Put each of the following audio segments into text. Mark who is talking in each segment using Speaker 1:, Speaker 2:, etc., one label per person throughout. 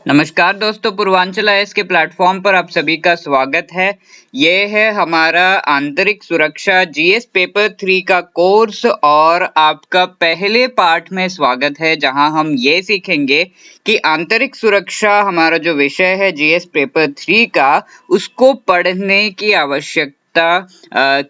Speaker 1: नमस्कार दोस्तों, पूर्वांचल आईएएस के प्लेटफॉर्म पर आप सभी का स्वागत है। ये है हमारा आंतरिक सुरक्षा जीएस पेपर 3 का कोर्स और आपका पहले पार्ट में स्वागत है, जहां हम ये सीखेंगे कि आंतरिक सुरक्षा हमारा जो विषय है जीएस पेपर 3 का, उसको पढ़ने की आवश्यकता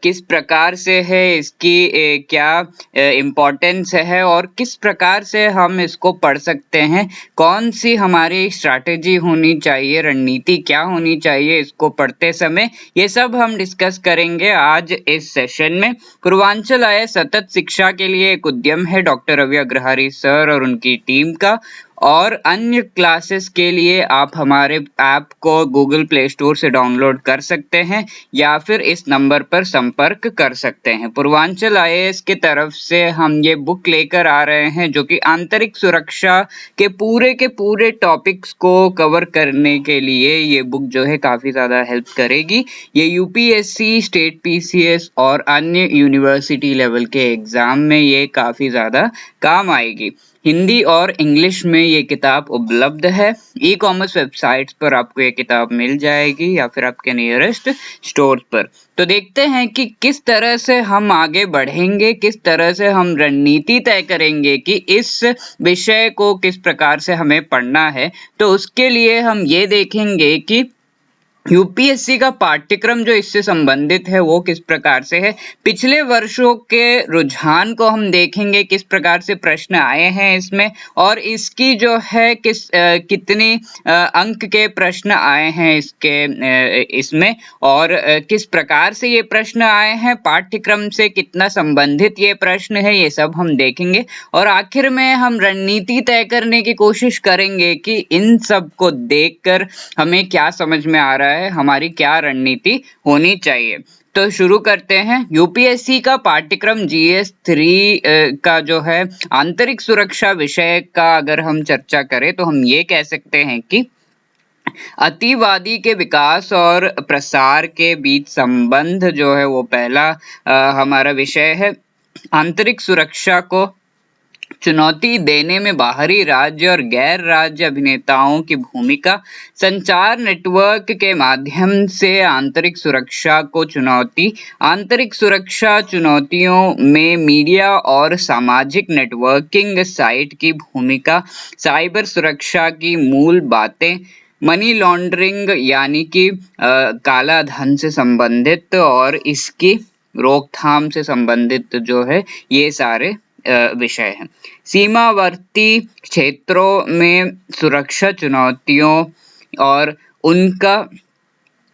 Speaker 1: किस प्रकार से है, इसकी क्या इम्पोर्टेंस है और किस प्रकार से हम इसको पढ़ सकते हैं, कौन सी हमारी स्ट्रैटेजी होनी चाहिए, रणनीति क्या होनी चाहिए इसको पढ़ते समय, ये सब हम डिस्कस करेंगे आज इस सेशन में। पूर्वांचल आईएएस सतत शिक्षा के लिए एक उद्यम है डॉक्टर रवि अग्रहरि सर और उनकी टीम का, और अन्य क्लासेस के लिए आप हमारे ऐप को गूगल प्ले स्टोर से डाउनलोड कर सकते हैं या फिर इस नंबर पर संपर्क कर सकते हैं। पूर्वांचल आईएएस की तरफ से हम ये बुक लेकर आ रहे हैं जो कि आंतरिक सुरक्षा के पूरे टॉपिक्स को कवर करने के लिए ये बुक जो है काफ़ी ज़्यादा हेल्प करेगी। ये यूपीएससी, स्टेट पीसीएस और अन्य यूनिवर्सिटी लेवल के एग्ज़ाम में ये काफ़ी ज़्यादा काम आएगी। हिंदी और इंग्लिश में ये किताब उपलब्ध है। ई कॉमर्स वेबसाइट्स पर आपको ये किताब मिल जाएगी या फिर आपके नियरेस्ट स्टोर पर। तो देखते हैं कि किस तरह से हम आगे बढ़ेंगे, किस तरह से हम रणनीति तय करेंगे कि इस विषय को किस प्रकार से हमें पढ़ना है। तो उसके लिए हम ये देखेंगे कि यूपीएससी का पाठ्यक्रम जो इससे संबंधित है वो किस प्रकार से है। पिछले वर्षों के रुझान को हम देखेंगे, किस प्रकार से प्रश्न आए हैं इसमें, और इसकी जो है कितनी अंक के प्रश्न आए हैं इसमें, और किस प्रकार से ये प्रश्न आए हैं, पाठ्यक्रम से कितना संबंधित ये प्रश्न है, ये सब हम देखेंगे। और आखिर में हम रणनीति तय करने की कोशिश करेंगे कि इन सब को देखकर हमें क्या समझ में आ रहा है, हमारी क्या रणनीति होनी चाहिए। तो शुरू करते हैं। यूपीएससी का पाठ्यक्रम जीएस 3 का जो है आंतरिक सुरक्षा विषय का अगर हम चर्चा करें तो हम ये कह सकते हैं कि अतिवादी के विकास और प्रसार के बीच संबंध जो है वो पहला हमारा विषय है। आंतरिक सुरक्षा को चुनौती देने में बाहरी राज्य और गैर राज्य अभिनेताओं की भूमिका, संचार नेटवर्क के माध्यम से आंतरिक सुरक्षा को चुनौती, आंतरिक सुरक्षा चुनौतियों में मीडिया और सामाजिक नेटवर्किंग साइट की भूमिका, साइबर सुरक्षा की मूल बातें, मनी लॉन्ड्रिंग यानी कि काला धन से संबंधित और इसकी रोकथाम से संबंधित जो है ये सारे विषय हैं। सीमावर्ती क्षेत्रों में सुरक्षा चुनौतियों और उनका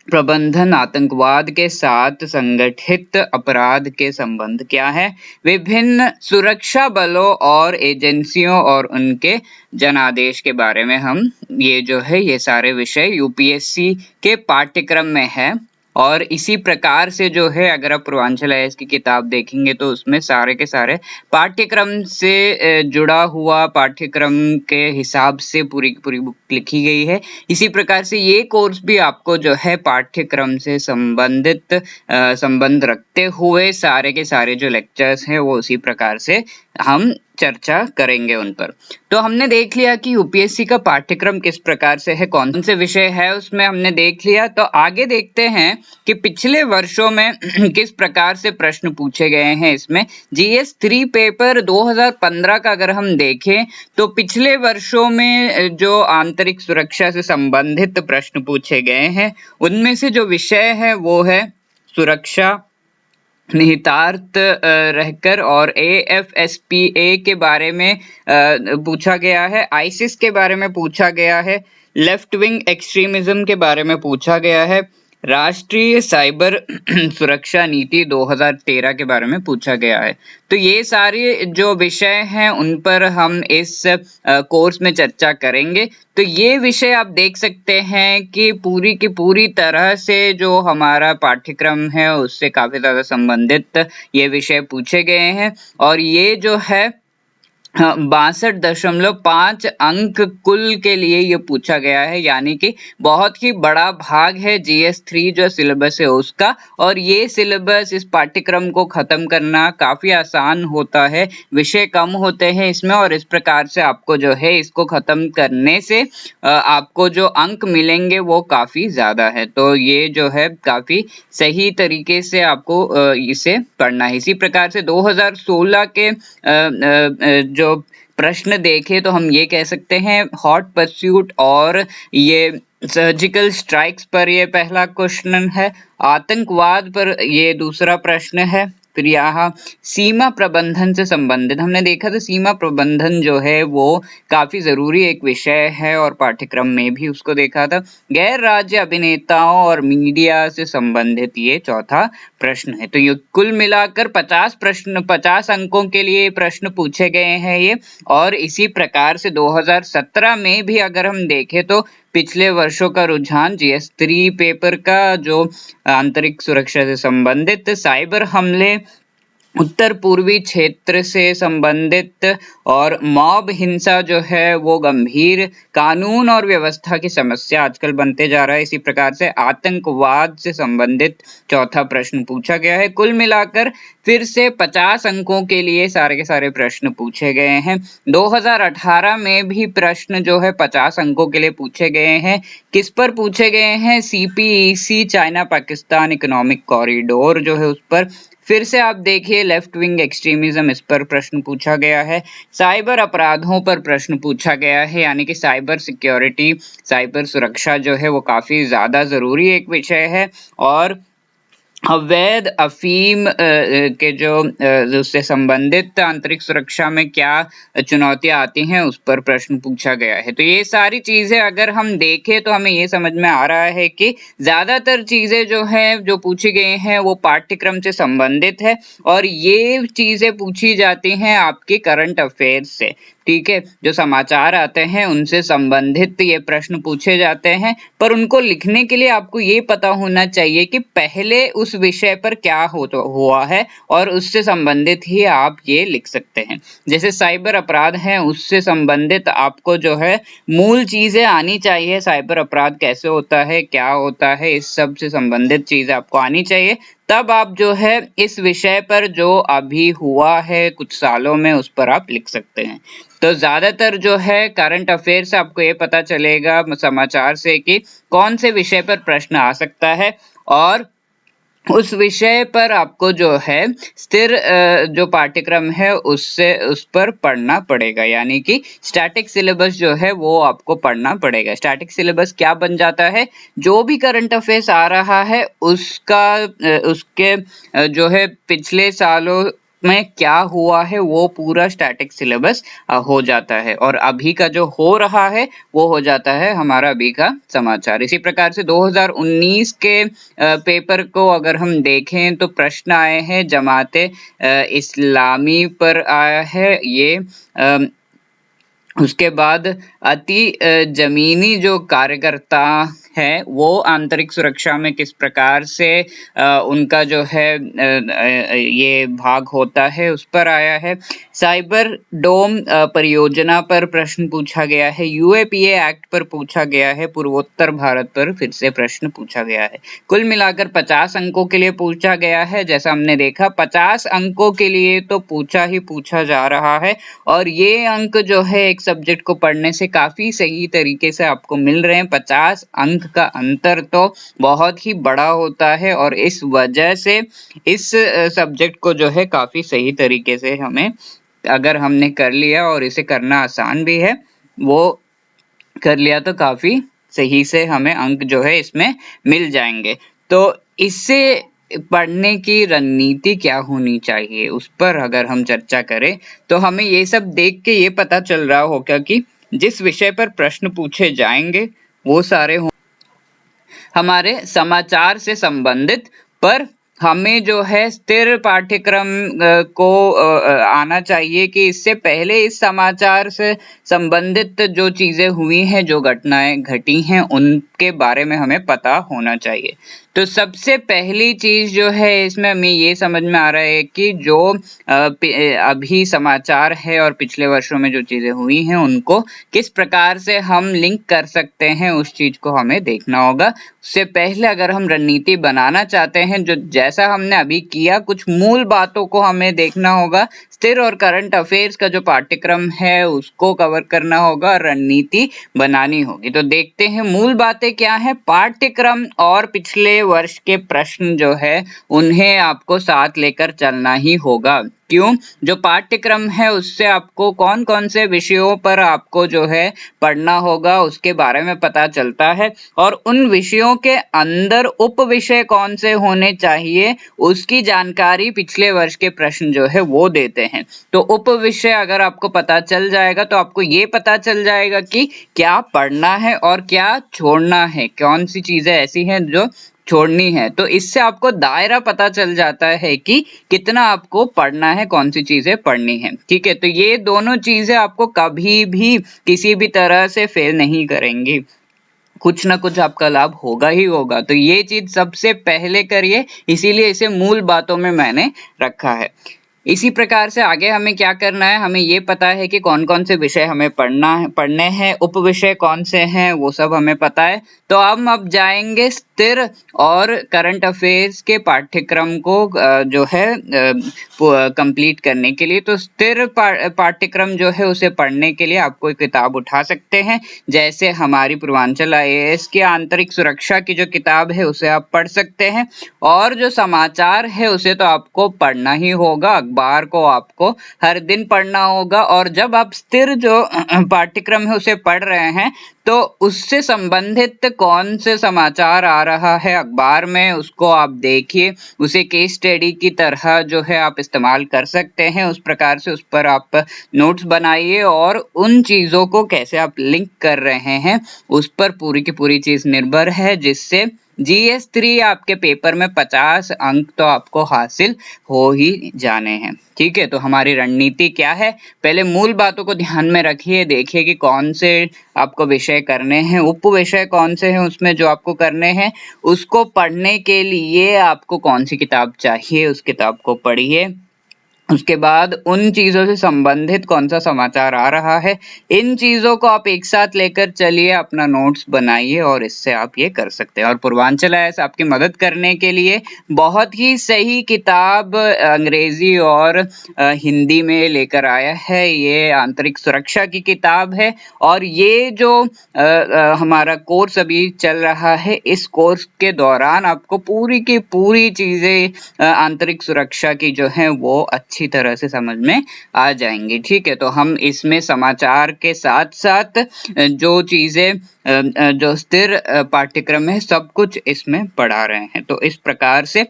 Speaker 1: प्रबंधन, आतंकवाद के साथ संगठित अपराध के संबंध क्या है, विभिन्न सुरक्षा बलों और एजेंसियों और उनके जनादेश के बारे में हम ये जो है ये सारे विषय यूपीएससी के पाठ्यक्रम में है। और इसी प्रकार से जो है अगर आप पूर्वांचल आईएएस की किताब देखेंगे तो उसमें सारे के सारे पाठ्यक्रम से जुड़ा हुआ, पाठ्यक्रम के हिसाब से पूरी की पूरी बुक लिखी गई है। इसी प्रकार से ये कोर्स भी आपको जो है पाठ्यक्रम से संबंधित संबंध रखते हुए सारे के सारे जो लेक्चर्स हैं वो उसी प्रकार से हम चर्चा करेंगे उन पर। तो हमने देख लिया कि यूपीएससी का पाठ्यक्रम किस प्रकार से है, कौन से विषय है उसमें हमने देख लिया। तो आगे देखते हैं कि पिछले वर्षों में किस प्रकार से प्रश्न पूछे गए हैं। इसमें जीएस 3 पेपर 2015 का अगर हम देखें तो पिछले वर्षों में जो आंतरिक सुरक्षा से संबंधित प्रश्न पूछे गए हैं उनमें से जो विषय है वो है सुरक्षा निहितार्थ रहकर, और एएफएसपीए के बारे में पूछा गया है, आईसिस के बारे में पूछा गया है, लेफ्ट विंग एक्सट्रीमिज्म के बारे में पूछा गया है, राष्ट्रीय साइबर सुरक्षा नीति 2013 के बारे में पूछा गया है। तो ये सारे जो विषय हैं उन पर हम इस कोर्स में चर्चा करेंगे। तो ये विषय आप देख सकते हैं कि पूरी की पूरी तरह से जो हमारा पाठ्यक्रम है उससे काफी ज्यादा संबंधित ये विषय पूछे गए हैं। और ये जो है 62.5 अंक कुल के लिए ये पूछा गया है, यानी कि बहुत ही बड़ा भाग है GS3 जो सिलेबस है उसका। और ये सिलेबस, इस पाठ्यक्रम को खत्म करना काफी आसान होता है, विषय कम होते हैं इसमें, और इस प्रकार से आपको जो है इसको खत्म करने से आपको जो अंक मिलेंगे वो काफी ज्यादा है। तो ये जो है काफी सही तरीके से आपको इसे पढ़ना है। इसी प्रकार से 2016 के जो प्रश्न देखे तो हम ये कह सकते हैं हॉट परस्यूट और ये सर्जिकल स्ट्राइक्स पर ये पहला क्वेश्चन है, आतंकवाद पर ये दूसरा प्रश्न है, फिर यहाँ सीमा प्रबंधन से संबंधित हमने देखा था। सीमा प्रबंधन जो है वो काफी जरूरी एक विषय है और पाठ्यक्रम में भी उसको देखा था। गैर राज्य अभिनेताओं और मीडिया से संबंधित ये चौथा प्रश्न है। तो ये कुल मिलाकर 50 अंकों के लिए प्रश्न पूछे गए हैं ये। और इसी प्रकार से 2017 में भी अगर हम देखें तो पिछले वर्षों का रुझान GS3 पेपर का जो आंतरिक सुरक्षा से संबंधित साइबर हमले, उत्तर पूर्वी क्षेत्र से संबंधित और मॉब हिंसा जो है वो गंभीर कानून और व्यवस्था की समस्या आजकल बनते जा रहा है। इसी प्रकार से आतंकवाद से संबंधित चौथा प्रश्न पूछा गया है। कुल मिलाकर फिर से 50 अंकों के लिए सारे के सारे प्रश्न पूछे गए हैं। 2018 में भी प्रश्न जो है 50 अंकों के लिए पूछे गए हैं। किस पर पूछे गए हैं? CPEC China Pakistan economic corridor जो है उस पर। फिर से आप देखिए लेफ्ट विंग एक्सट्रीमिज्म, इस पर प्रश्न पूछा गया है। साइबर अपराधों पर प्रश्न पूछा गया है, यानी कि साइबर सिक्योरिटी, साइबर सुरक्षा जो है वो काफी ज्यादा जरूरी एक विषय है। और अवैध अफीम के जो उससे संबंधित आंतरिक सुरक्षा में क्या चुनौतियां आती हैं उस पर प्रश्न पूछा गया है। तो ये सारी चीजें अगर हम देखें तो हमें ये समझ में आ रहा है कि ज्यादातर चीजें जो है जो पूछी गई हैं वो पाठ्यक्रम से संबंधित है, और ये चीजें पूछी जाती हैं आपके करंट अफेयर्स से। ठीक है, जो समाचार आते हैं उनसे संबंधित ये प्रश्न पूछे जाते हैं, पर उनको लिखने के लिए आपको ये पता होना चाहिए कि पहले उस विषय पर क्या हुआ है और उससे संबंधित ही आप ये लिख सकते हैं। जैसे साइबर अपराध है उससे संबंधित आपको जो है मूल चीजें आनी चाहिए, साइबर अपराध कैसे होता है, क्या होता है, इस सब से संबंधित चीजें आपको आनी चाहिए। तब आप जो है इस विषय पर जो अभी हुआ है कुछ सालों में उस पर आप लिख सकते हैं। तो ज्यादातर जो है करंट अफेयर से आपको ये पता चलेगा समाचार से कि कौन से विषय पर प्रश्न आ सकता है, और उस विषय पर आपको जो है स्थिर जो पाठ्यक्रम है उससे उस पर पढ़ना पड़ेगा, यानी कि स्टैटिक सिलेबस जो है वो आपको पढ़ना पड़ेगा। स्टैटिक सिलेबस क्या बन जाता है? जो भी करंट अफेयर्स आ रहा है उसका उसके जो है पिछले सालों में क्या हुआ है वो पूरा स्टैटिक सिलेबस हो जाता है, और अभी का जो हो रहा है वो हो जाता है हमारा अभी का समाचार। इसी प्रकार से 2019 के पेपर को अगर हम देखें तो प्रश्न आए हैं जमाते इस्लामी पर आया है ये, उसके बाद अति जमीनी जो कार्यकर्ता है वो आंतरिक सुरक्षा में किस प्रकार से उनका जो है ये भाग होता है उस पर आया है। साइबर डोम परियोजना पर प्रश्न पूछा गया है। UAPA एक्ट पर पूछा गया है। पूर्वोत्तर भारत पर फिर से प्रश्न पूछा गया है। कुल मिलाकर 50 अंकों के लिए पूछा गया है। जैसा हमने देखा 50 अंकों के लिए तो पूछा ही पूछा जा रहा है, और ये अंक जो है एक सब्जेक्ट को पढ़ने से काफी सही तरीके से आपको मिल रहे हैं। 50 अंक का अंतर तो बहुत ही बड़ा होता है, और इस वजह से इस सब्जेक्ट को जो है काफी सही तरीके से हमें, अगर हमने कर लिया और इसे करना आसान भी है, वो कर लिया तो काफी सही से हमें अंक जो है इसमें मिल जाएंगे। तो इससे पढ़ने की रणनीति क्या होनी चाहिए उस पर अगर हम चर्चा करें तो हमें ये सब देख के ये पता चल रहा होगा कि जिस विषय पर प्रश्न पूछे जाएंगे वो सारे हमारे समाचार से संबंधित, पर हमें जो है स्थिर पाठ्यक्रम को आना चाहिए कि इससे पहले इस समाचार से संबंधित जो चीजें हुई हैं, जो घटनाएं घटी हैं, उनके बारे में हमें पता होना चाहिए। तो सबसे पहली चीज जो है इसमें हमें ये समझ में आ रहा है कि जो अभी समाचार है और पिछले वर्षों में जो चीजें हुई हैं उनको किस प्रकार से हम लिंक कर सकते हैं, उस चीज को हमें देखना होगा। उससे पहले अगर हम रणनीति बनाना चाहते हैं, जो जैसा हमने अभी किया, कुछ मूल बातों को हमें देखना होगा। स्थिर और करंट अफेयर्स का जो पाठ्यक्रम है उसको कवर करना होगा, रणनीति बनानी होगी। तो देखते हैं मूल बातें क्या है। पाठ्यक्रम और पिछले वर्ष के प्रश्न जो है उन्हें आपको साथ लेकर चलना ही होगा। क्यों? जो पाठ्यक्रम है उससे आपको कौन कौन से विषयों पर आपको जो है पढ़ना होगा उसके बारे में पता चलता है, और उन विषयों के अंदर उप विषय कौन से होने चाहिए उसकी जानकारी पिछले वर्ष के प्रश्न जो है वो देते हैं। तो उप विषय अगर आपको पता चल जाएगा तो आपको ये पता चल जाएगा कि क्या पढ़ना है और क्या छोड़ना है, कौन सी चीजें ऐसी हैं जो छोड़नी है। तो इससे आपको दायरा पता चल जाता है कि कितना आपको पढ़ना है, कौन सी चीजें पढ़नी है। ठीक है, तो ये दोनों चीजें आपको कभी भी किसी भी तरह से फेल नहीं करेंगी, कुछ ना कुछ आपका लाभ होगा ही होगा। तो ये चीज सबसे पहले करिए, इसीलिए इसे मूल बातों में मैंने रखा है। इसी प्रकार से आगे हमें क्या करना है, हमें ये पता है कि कौन कौन से विषय हमें पढ़ने हैं, उप विषय कौन से हैं वो सब हमें पता है। तो हम अब जाएंगे स्थिर और करंट अफेयर्स के पाठ्यक्रम को जो है कंप्लीट करने के लिए। तो स्थिर पाठ्यक्रम जो है उसे पढ़ने के लिए आप कोई किताब उठा सकते हैं, जैसे हमारी पूर्वांचल IAS की आंतरिक सुरक्षा की जो किताब है उसे आप पढ़ सकते हैं। और जो समाचार है उसे तो आपको पढ़ना ही होगा, अखबार को आपको हर दिन पढ़ना होगा। और जब आप स्थिर जो पाठ्यक्रम है उसे पढ़ रहे हैं तो उससे संबंधित कौन से समाचार आ रहा है अखबार में उसको आप देखिए, उसे केस स्टडी की तरह जो है आप इस्तेमाल कर सकते हैं। उस प्रकार से उस पर आप नोट्स बनाइए और उन चीजों को कैसे आप लिंक कर रहे हैं उस पर पूरी की पूरी चीज निर्भर है, जिससे GS3 आपके पेपर में 50 अंक तो आपको हासिल हो ही जाने हैं। ठीक है, तो हमारी रणनीति क्या है, पहले मूल बातों को ध्यान में रखिए, देखिए कि कौन से आपको विषय करने हैं, उप विषय कौन से हैं उसमें जो आपको करने हैं, उसको पढ़ने के लिए आपको कौन सी किताब चाहिए उस किताब को पढ़िए। उसके बाद उन चीजों से संबंधित कौन सा समाचार आ रहा है, इन चीजों को आप एक साथ लेकर चलिए, अपना नोट्स बनाइए और इससे आप ये कर सकते हैं। और पूर्वांचल IAS आपकी मदद करने के लिए बहुत ही सही किताब अंग्रेजी और हिंदी में लेकर आया है। ये आंतरिक सुरक्षा की किताब है और ये जो हमारा कोर्स अभी चल रहा है, इस कोर्स के दौरान आपको पूरी की पूरी चीजें आंतरिक सुरक्षा की जो है वो अच्छी तरह से समझ में आ जाएंगी। ठीक है, तो हम इसमें समाचार के साथ साथ जो चीजें जो स्थिर पाठ्यक्रम है सब कुछ इसमें पढ़ा रहे हैं। तो इस प्रकार से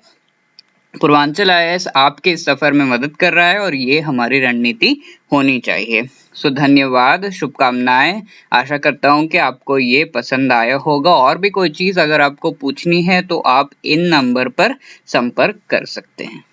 Speaker 1: पूर्वांचल IAS आपके इस सफर में मदद कर रहा है और ये हमारी रणनीति होनी चाहिए। सो धन्यवाद, शुभकामनाएं। आशा करता हूं कि आपको ये पसंद आया होगा। और भी कोई चीज अगर आपको पूछनी है तो आप इन नंबर पर संपर्क कर सकते हैं।